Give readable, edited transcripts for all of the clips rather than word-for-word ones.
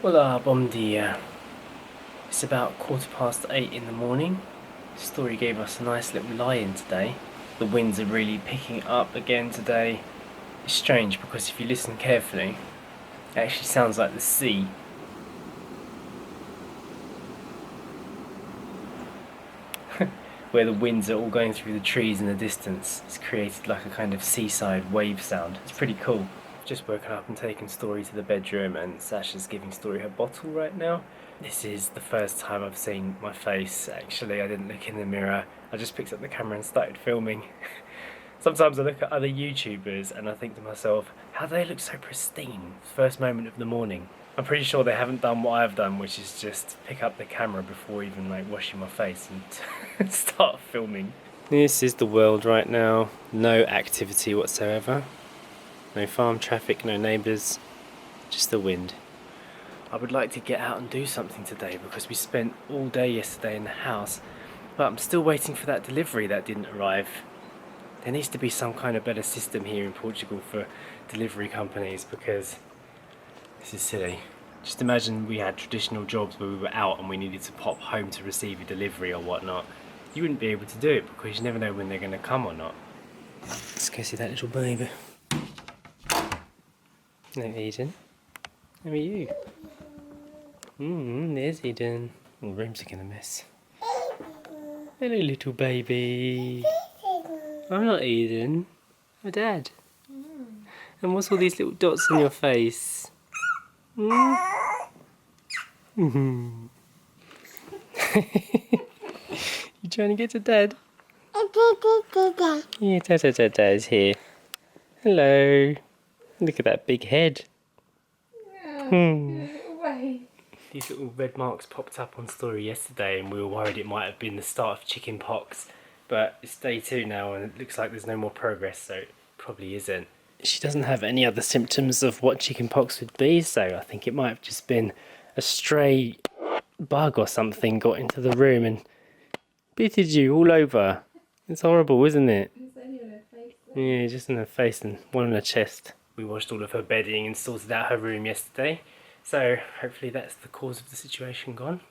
Hola, bom dia. It's about 8:15 in the morning. Story gave us a nice little lie-in today. The winds are really picking up again today. It's strange because if you listen carefully, it actually sounds like the sea. Where the winds are all going through the trees in the distance. It's created like a kind of seaside wave sound. It's pretty cool. I've just woken up and taken Story to the bedroom, and Sasha's giving Story her bottle right now. This is the first time I've seen my face, actually. I didn't look in the mirror. I just picked up the camera and started filming. Sometimes I look at other YouTubers and I think to myself, how do they look so pristine? First moment of the morning. I'm pretty sure they haven't done what I've done, which is just pick up the camera before even like washing my face and start filming. This is the world right now. No activity whatsoever. No farm traffic, no neighbours, just the wind. I would like to get out and do something today because we spent all day yesterday in the house, but I'm still waiting for that delivery that didn't arrive. There needs to be some kind of better system here in Portugal for delivery companies because this is silly. Just imagine we had traditional jobs where we were out and we needed to pop home to receive a delivery or whatnot. You wouldn't be able to do it because you never know when they're going to come or not. Let's go see that little baby. Hello, Eden. How are you? There's Eden. Oh, the room's looking a mess. Hello, little baby. I'm not Eden. I'm Dad. And what's all these little dots on your face? You trying to get to Dad? Yeah, Dad's here. Hello. Look at that big head. These little red marks popped up on Story yesterday and we were worried it might have been the start of chicken pox. But it's day 2 now and it looks like there's no more progress, so it probably isn't. She doesn't have any other symptoms of what chicken pox would be, so I think it might have just been a stray bug or something got into the room and bitted you all over. It's horrible, isn't it? It's only on her face though. Yeah, just in her face and one on her chest. We washed all of her bedding and sorted out her room yesterday, so hopefully that's the cause of the situation gone.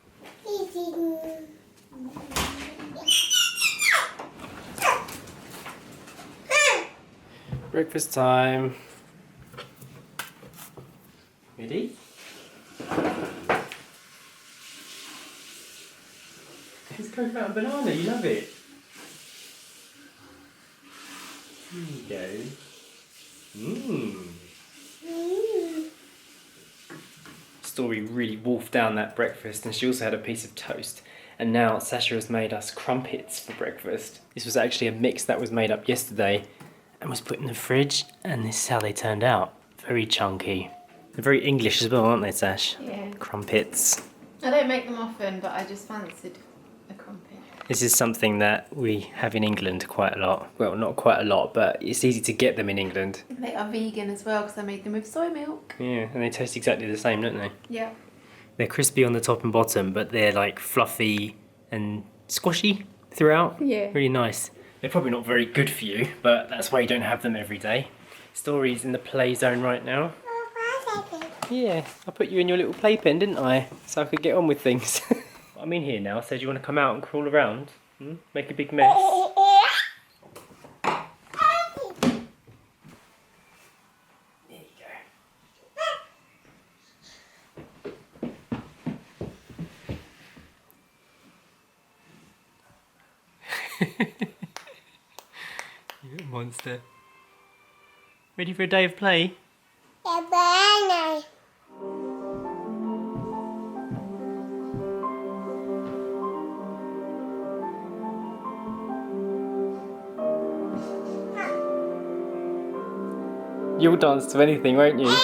Breakfast time. Ready? It's coconut and banana, you love it. There you go. Story really wolfed down that breakfast and she also had a piece of toast. And now Sacha has made us crumpets for breakfast. This was actually a mix that was made up yesterday and was put in the fridge, and this is how they turned out. Very chunky. They're very English as well, aren't they, Sash? Yeah. Crumpets. I don't make them often, but I just fancied a crumpet. This is something that we have in England quite a lot. Well, not quite a lot, but it's easy to get them in England. They are vegan as well because I made them with soy milk. Yeah, and they taste exactly the same, don't they? Yeah. They're crispy on the top and bottom, but they're like fluffy and squashy throughout. Yeah. Really nice. They're probably not very good for you, but that's why you don't have them every day. Story's in the play zone right now. Yeah, I put you in your little playpen, didn't I? So I could get on with things. I'm in here now, so do you want to come out and crawl around? Make a big mess? There you go. You little monster. Ready for a day of play? You'll dance to anything, won't you?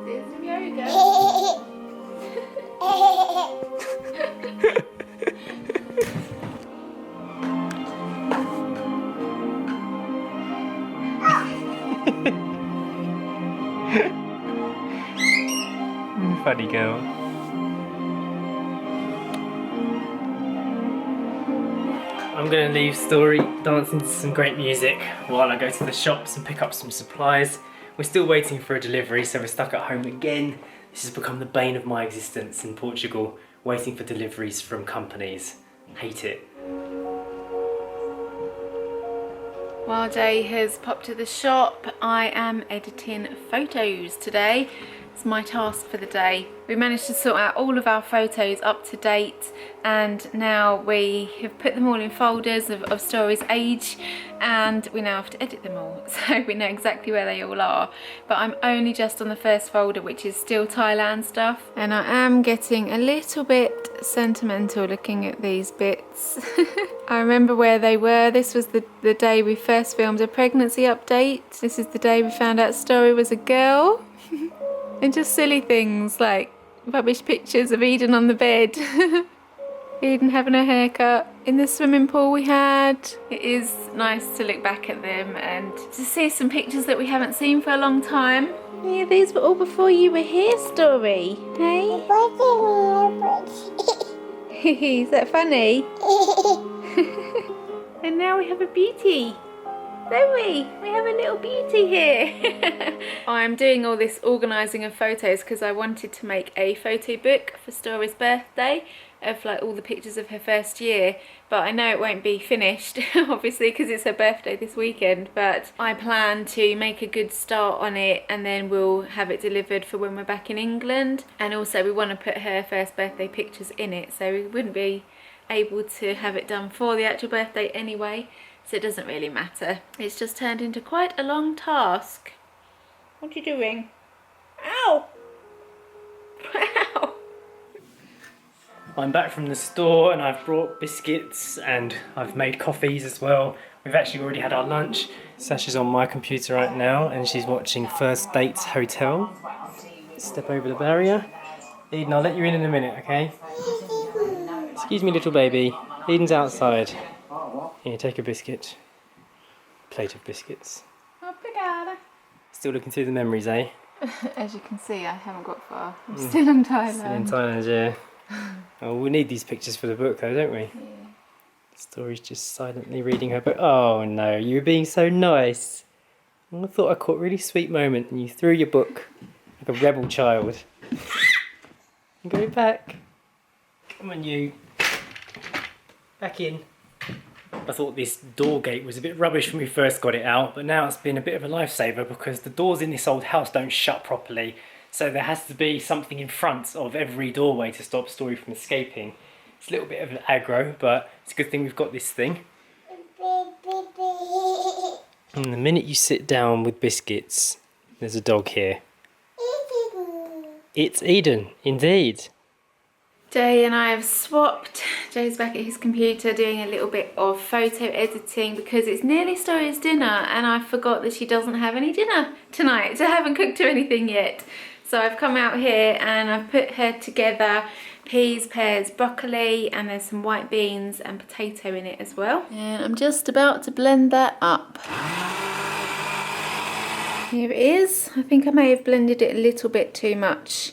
There's some yoga. Funny girl. I'm I'm going to leave Story dancing to some great music while I go to the shops and pick up some supplies. We're still waiting for a delivery, so we're stuck at home again. This has become the bane of my existence in Portugal, waiting for deliveries from companies. Hate it. While Jay has popped to the shop, I am editing photos today. It's my task for the day. We managed to sort out all of our photos up to date, and now we have put them all in folders of Story's age, and we now have to edit them all, so we know exactly where they all are. But I'm only just on the first folder, which is still Thailand stuff, and I am getting a little bit sentimental looking at these bits. I remember where they were. This was the day we first filmed a pregnancy update. This is the day we found out Story was a girl. And just silly things like rubbish pictures of Eden on the bed. Eden having a haircut. In the swimming pool we had. It is nice to look back at them and to see some pictures that we haven't seen for a long time. Yeah, these were all before you were here, Story. Hey? Is that funny? And now we have a beauty. Don't we? We have a little beauty here. I'm doing all this organising of photos because I wanted to make a photo book for Story's birthday of like all the pictures of her first year, but I know it won't be finished obviously because it's her birthday this weekend, but I plan to make a good start on it and then we'll have it delivered for when we're back in England. And also we want to put her first birthday pictures in it, so we wouldn't be able to have it done for the actual birthday anyway. So it doesn't really matter. It's just turned into quite a long task. What are you doing? Ow! Ow! I'm back from the store and I've brought biscuits and I've made coffees as well. We've actually already had our lunch. Sasha's on my computer right now and she's watching First Dates Hotel. Step over the barrier. Eden, I'll let you in a minute, okay? Excuse me, little baby. Eden's outside. Here, take a biscuit. Plate of biscuits. Obrigada. Still looking through the memories, eh? As you can see, I haven't got far. I'm still in Thailand. Still in Thailand, yeah. Oh, we need these pictures for the book though, don't we? Yeah. Story's just silently reading her book. Oh no, you were being so nice. I thought I caught a really sweet moment and you threw your book like a rebel child. Go back. Come on, you. Back in. I thought this door gate was a bit rubbish when we first got it out, but now it's been a bit of a lifesaver because the doors in this old house don't shut properly, so there has to be something in front of every doorway to stop Story from escaping. It's a little bit of an aggro, but it's a good thing we've got this thing. And the minute you sit down with biscuits, there's a dog here. It's Eden, indeed. Jay and I have swapped. Jay's back at his computer doing a little bit of photo editing because it's nearly Story's dinner and I forgot that she doesn't have any dinner tonight, so I haven't cooked her anything yet. So I've come out here and I've put her together peas, pears, broccoli, and there's some white beans and potato in it as well. And I'm just about to blend that up. Here it is. I think I may have blended it a little bit too much,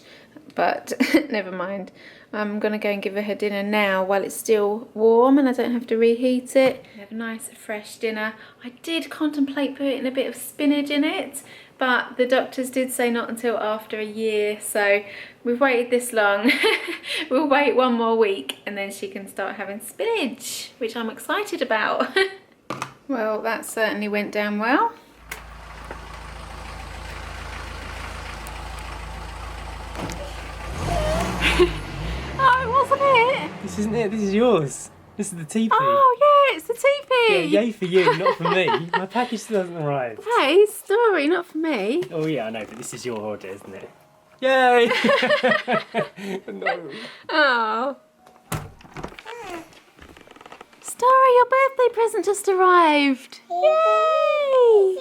but never mind. I'm going to go and give her dinner now while it's still warm and I don't have to reheat it. Have a nice fresh dinner. I did contemplate putting a bit of spinach in it, but the doctors did say not until after a year, so we've waited this long. We'll wait one more week and then she can start having spinach, which I'm excited about. Well, that certainly went down well. Oh, it wasn't it? This isn't it, this is yours. This is the teepee. Oh, yeah, it's the teepee. Yeah, yay for you, not for me. My package still hasn't arrived. Hey, Story, not for me. Oh yeah, I know, but this is your order, isn't it? Yay! No. Oh. Story, your birthday present just arrived. Yay!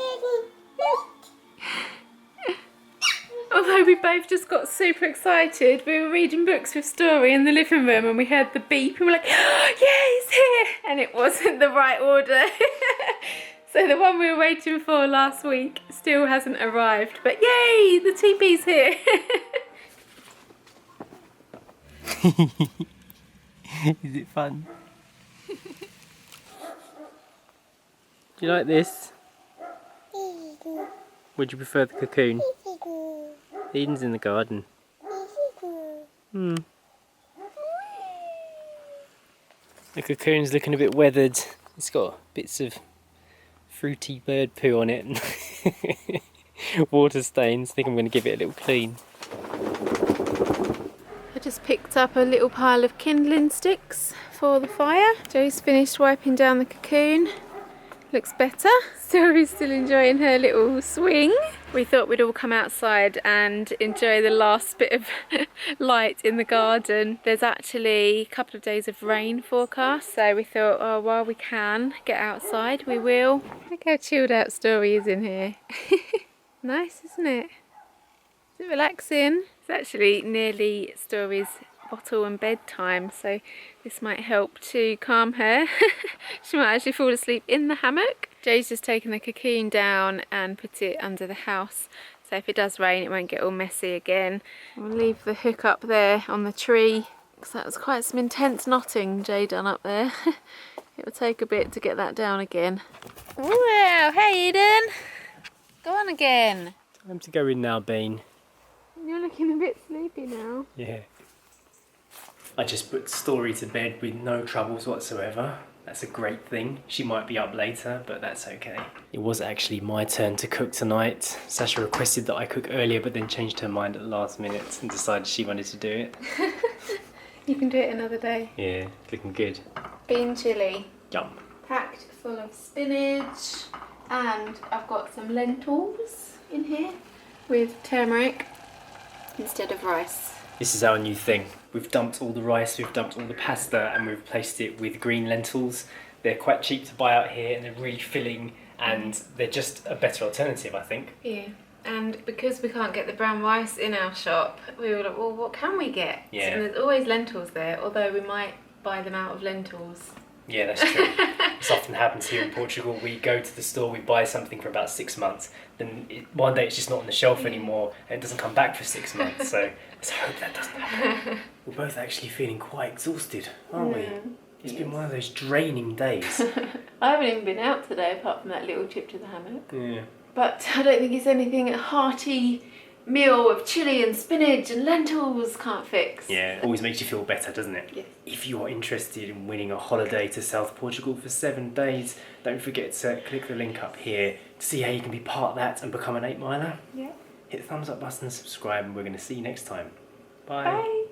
Although we both just got super excited, we were reading books with Story in the living room and we heard the beep and we're like, oh, yeah, he's here! And it wasn't the right order. So the one we were waiting for last week still hasn't arrived. But yay, the teepee's here. Is it fun? Do you like this? Would you prefer the cocoon? Eden's in the garden. Hmm. The cocoon's looking a bit weathered. It's got bits of fruity bird poo on it and water stains. I think I'm going to give it a little clean. I just picked up a little pile of kindling sticks for the fire. Joe's finished wiping down the cocoon. Looks better. Story's still enjoying her little swing. We thought we'd all come outside and enjoy the last bit of light in the garden. There's actually a couple of days of rain forecast, so we thought, oh, while we can get outside, we will. Look how chilled out Story is in here. Nice, isn't it? Is it relaxing? It's actually nearly Story's bottle and bedtime, so this might help to calm her. She might actually fall asleep in the hammock. Joe's just taken the cocoon down and put it under the house, so if it does rain it won't get all messy again. We'll leave the hook up there on the tree, because that was quite some intense knotting Joe done up there. It will take a bit to get that down again. Wow, hey Eden! Go on again. Time to go in now, Bean. You're looking a bit sleepy now. Yeah. I just put Story to bed with no troubles whatsoever. That's a great thing. She might be up later, but that's okay. It was actually my turn to cook tonight. Sacha requested that I cook earlier, but then changed her mind at the last minute and decided she wanted to do it. You can do it another day. Yeah, looking good. Bean chilli. Yum. Packed full of spinach, and I've got some lentils in here with turmeric instead of rice. This is our new thing. We've dumped all the rice, we've dumped all the pasta, and we've replaced it with green lentils. They're quite cheap to buy out here, and they're really filling, and they're just a better alternative, I think. Yeah, and because we can't get the brown rice in our shop, we were like, well, what can we get? Yeah. So there's always lentils there, although we might buy them out of lentils. Yeah, that's true. This often happens here in Portugal. We go to the store, we buy something for about 6 months, then one day it's just not on the shelf anymore, and it doesn't come back for 6 months, so let's hope that doesn't happen. We're both actually feeling quite exhausted, aren't we? It's been one of those draining days. I haven't even been out today apart from that little trip to the hammock. Yeah. But I don't think it's anything a hearty meal of chilli and spinach and lentils can't fix. Yeah, it always makes you feel better, doesn't it? Yes. If you are interested in winning a holiday to South Portugal for 7 days, don't forget to click the link up here to see how you can be part of that and become an 8 miler. Yeah. Hit the thumbs up button and subscribe, and we're going to see you next time. Bye. Bye.